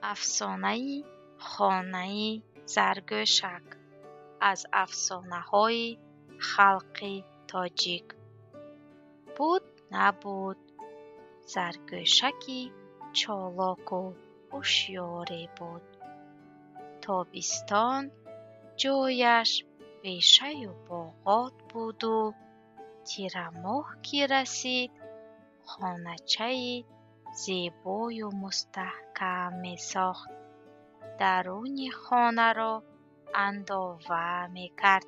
افسانه خانه زرگوشک از افسانه‌های خلق تاجیک. بود نبود زرگوشکی چالاک و هوشیاری بود. تابستان جایش بیشه و باغات بود و تیر ماه که رسید خانه‌چه زیبای و مستحکم می ساخت. درون خانه را اندازه می کرد.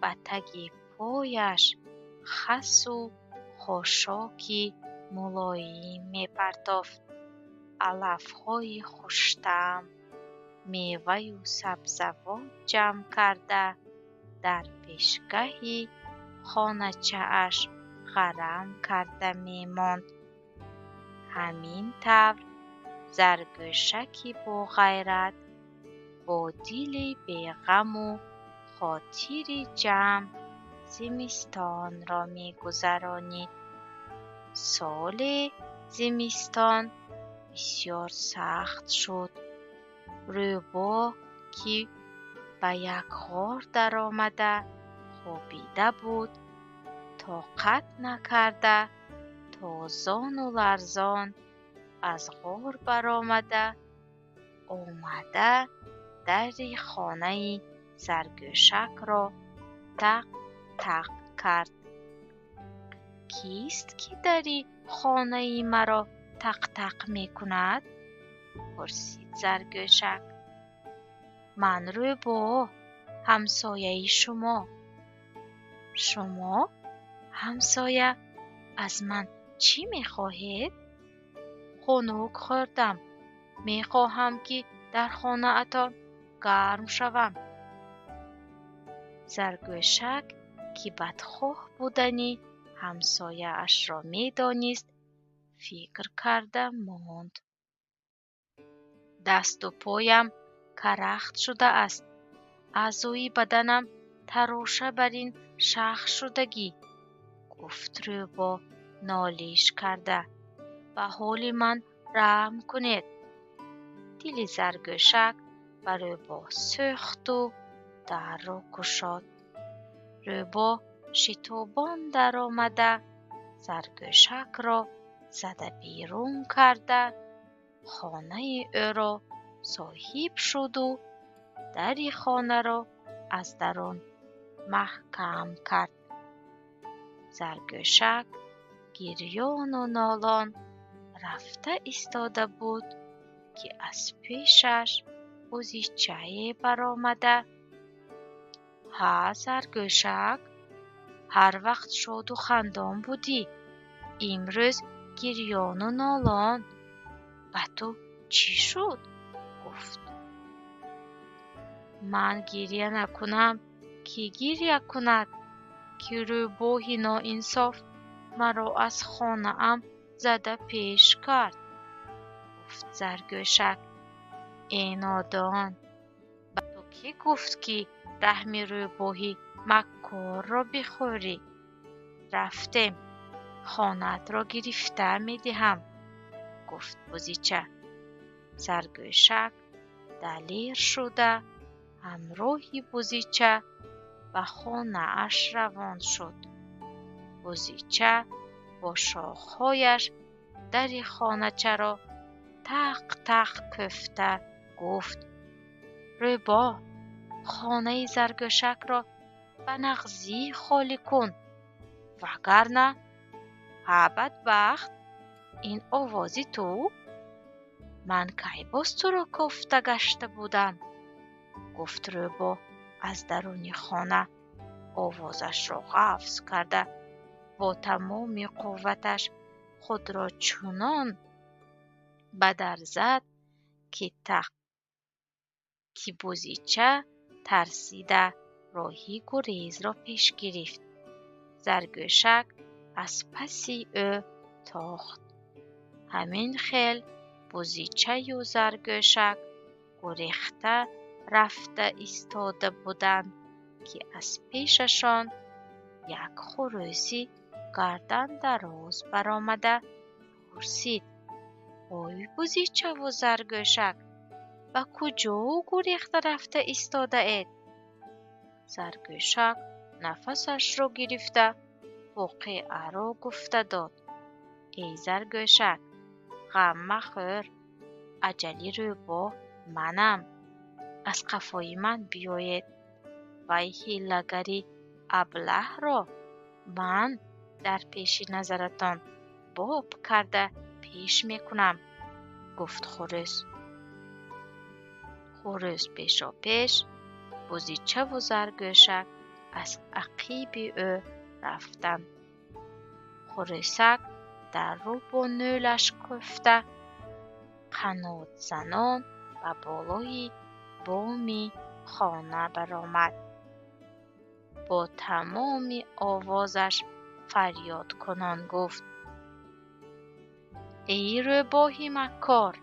به تگ پایش خس و خاشاکی ملایم می پرتافت. علف‌های خوش‌طعم، میوه و سبزیجات جمع کرده در پیشگاه خانه‌چه‌اش غرم کرده می ماند. همین طور زرگوشکی با غیرت با دل بی‌غم و خاطر جمع زمستان را می گذرانید. سال زمستان بسیار سخت شد. روباه که به یک غار در آمده خوابیده بود طاقت نکرده تازان و لرزان از غار برآمده آمده در خانه زرگوشک را تق تق کرد. کیست که در خانه مرا تق تق می کند؟ پرسید زرگوشک. من روباه، همسایه شما. شما؟ همسایه؟ از من چی می خواهید؟ خنک خوردم. می خواهم که در خانه اتان گرم شوم. زرگوشک که بدخواه بودنی همسایه اش را می دانست فکر کرده ماند. دست و پایم کرخت شده است. اعضای بدنم تراشه بر این شخ شدگی. گفت روباه نالیش کرده. به حال من رحم کنید. دل زرگوشک بر روباه سوخت و در را گشاد. روباه شتابان در آمده زرگوشک را زده بیرون کرده خانه او را صاحب شد و در خانه را از درون محکم کرد. زرگوشک گریان و نالان رفته ایستاده بود که از پیشش بازیچه برآمده. ها زرگوشک، هر وقت شاد و خندان بودی، امروز گریان و نالان. به تو چی شد؟ گفت. من گریه نکنم کی گریه کند که روباه ناانصاف مرا از خانه ام زده پیش کرد. گفت زرگوشک. ای نادان، به تو کی گفت که رحم روباهی مکار را بخوری؟ رفتیم خانت را گرفته می دهم. گفت بازیچه. زرگوشک دلیر شده همراهی بازیچه به خانه اش روان شد. بازیچه با شاخهایش در خانه‌چه را تق تق کوفته گفت روباه، خانه زرگوشک را به نغزی خالی کن وگرنه. ها بدبخت، این آوازی تو؟ من کی باز تو را کوفته گشته بودم؟ گفت روباه از درون خانه آوازش را حفظ کرده با تمام قوتش خود را چنان به در زد که بازیچه ترسیده راهی گریز را پیش گرفت. زرگوشک از پسی او تاخت. همین خیل بازیچه و زرگوشک گریخته رفته ایستاده بودند که از پیششان یک خروسی گردن دراز برآمده پرسید ой бузича و زرگوشک، و کجا گریخته رفته ایستاده اید؟ زرگوشک نفسش را گرفته واقعه را گفته داد. ای زرگوشک، غم مخور، اجلی روباه منم. از قفای من بیایید. وی حیله‌گری ابله را من در پیش نظرتان باب کرده پیش میکنم، گفت خروس. خروس پیشا پیش، بزیچه و زرگوشک از عقیب او رفتند. خروسک در رو با نولش کفته قنات زنان و بالای بامی خانه برآمد. با تمام آوازش فریاد کنان گفت: ای روباه مکار،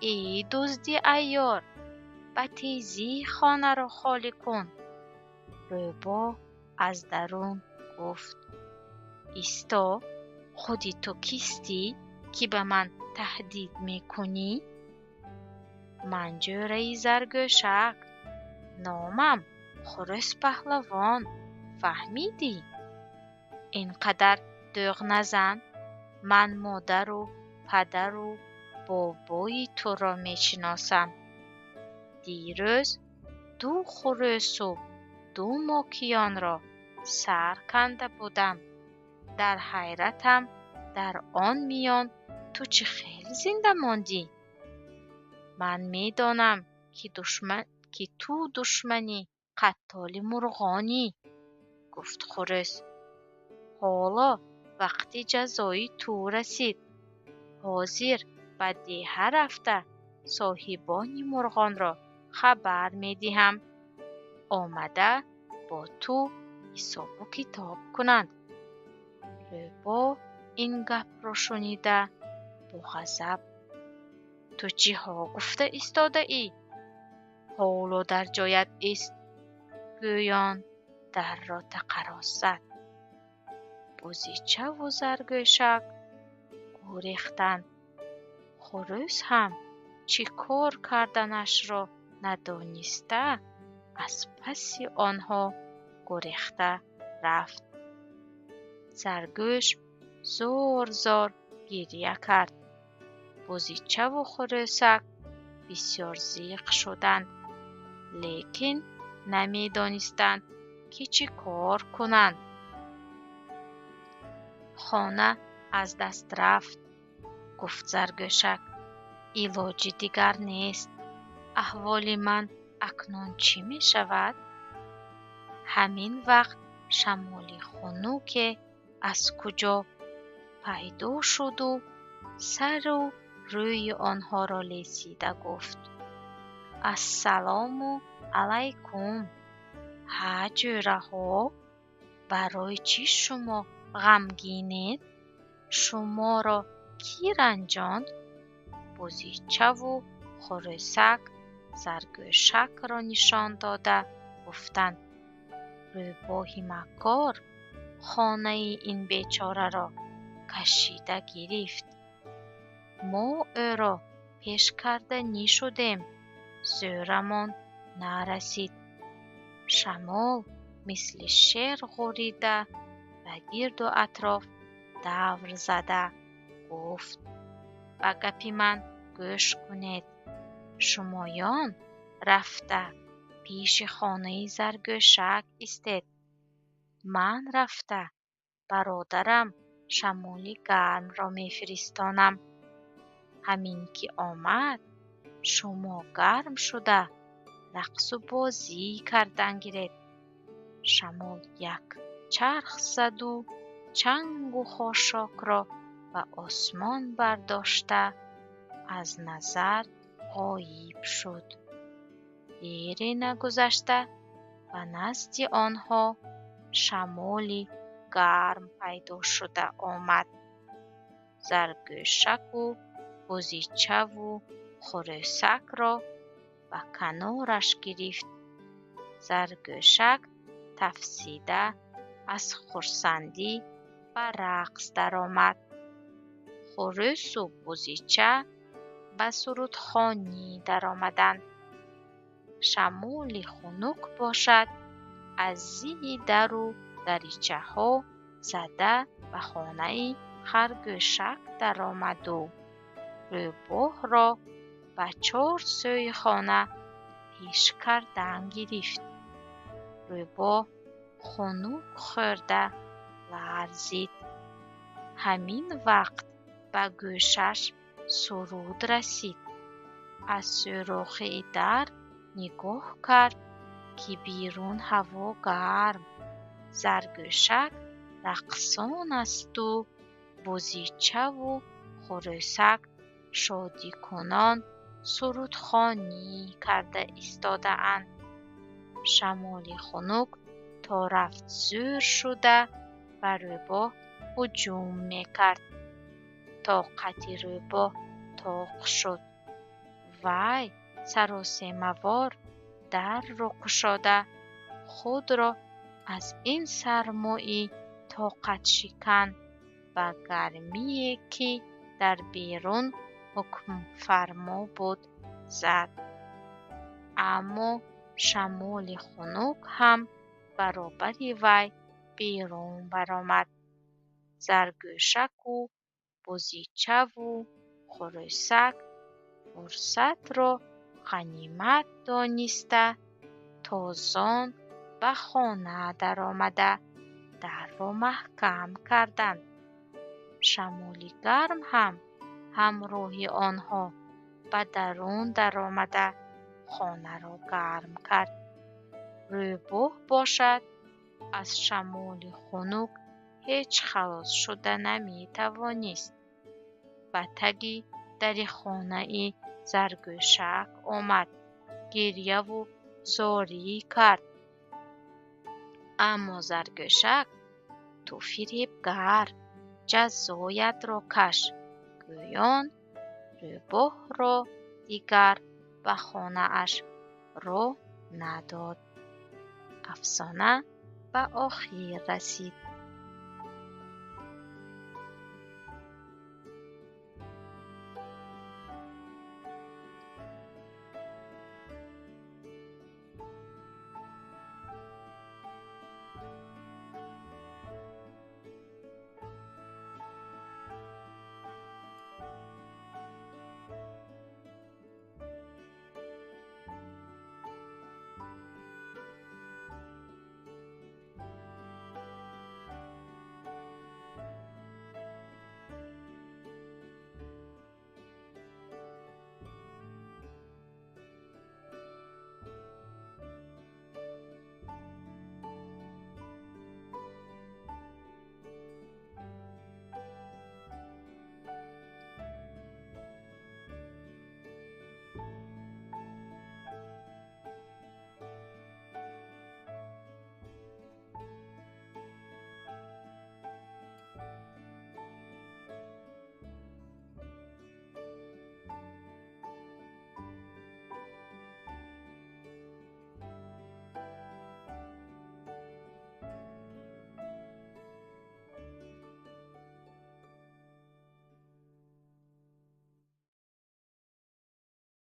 ای دزدی عیار، به تیزی خانه را خالی کن. روباه از درون گفت: ایستا، خودی تو کیستی که به من تهدید میکنی؟ من جوره زرگوشک، نامم خروس پهلوان، فهمیدی؟ اینقدر دوغ نزن. من مادر و پدر و بابای تو را میشناسم. دیروز 2 خروس و 2 ماکیان را سر کنده بودم. در حیرتم در آن میان تو چه خیلی زنده ماندی. من میدانم که تو دشمنی قتال مرغانی، گفت خروس. حالا وقتی جزای تو رسید. حاضر به دیه رفته صاحبان مرغان را خبر میدهم آمده با تو حساب و کتاب کنند. روباه این گپ را شنیده با غضب: تو چی ها گفته ایستاده ای؟ حالا در جایت است. گویان در را تقراص زد. بزیچه و زرگوشک گریختند. خروس هم چی کار کردنش را ندانسته از پس آنها گریخته رفت. زرگوش زار زار گریه کرد. بزیچه و خروسک بسیار ضیق شدند، لیکن نمیدانستند که چی کار کنند. خانه از دست رفت. گفت زرگوشک: علاج دیگر نیست. احوال من اکنون چی می شود؟ همین وقت شمال خنک از کجا پیدا شد و سر و روی آنها را لیسیده گفت: السلام علیکم. حجره ها، برای چی شما غمگینید؟ شما را کی رنجاند؟ بزیچه و خروسک زرگوشک را نشان داده گفتند: روباه مکار خانه این بیچاره را کشیده گرفت. ما او را پیش کرده نشدیم، زورمان نرسید. شمال مثل شیر غوریده و گرد و اطراف دور زده گفت: به گپ من گوش کنید. شمایان رفته پیش خانه زرگوشک استید. من رفته برادرم شمال گرم را میفرستانم. همین که آمد شما گرم شده رقص و بازی کردن گیرید. شمال یک چرخ زد و چنگ و خاشاک را به آسمان برداشته از نظر غایب شد. دیری نگذشته و نزد آنها شمالی گرم پیدا شده آمد. زرگوشک و بزیچه و خروسک را به کنارش گرفت. زرگوشک تفسیده از خرسندی و رقص درآمد. خروس و بزیچه به سرودخوانی در آمدند. شمال خنک باشد از زیر در و دریچه ها زده به خانه خرگوشک در آمد و روباه را به 4 سوی خانه پیش کردن گرفت. روباه خنک خورده لرزید. همین وقت به گوشش سرود رسید. از سوراخ در نگاه کرد که بیرون هوا گرم، زرگوشک رقصان است و بزیچه و خروسک شادی کنان سرودخوانی کرده ایستاده اند. شمال خنک تا رفت زور شده و روباه هجوم میکرد. طاقت روباه طاق شد. وی سراسیمه‌وار در را گشاده خود را از این سرمای طاقت شکن و گرمی که در بیرون حکم فرما بود زد. اما شمال خنک هم برابر وی بیرون برآمد. زرگوشک و بزیچه و خروسک فرصت را غنیمت دانسته تازان به خانه در آمده در را محکم کردند. شمال گرم هم همراه آنها به درون در آمده خانه را گرم کرد. روباه باشد از شمال خنک هیچ خلاص شده نمی توانست. به تگی در خانه زرگوشک آمد. گریه و زاری کرد. اما زرگوشک تو فریبگر، جزایت را کش. گویان روباه را دیگر به خانه اش راه نداد. افسانه به آخر رسید.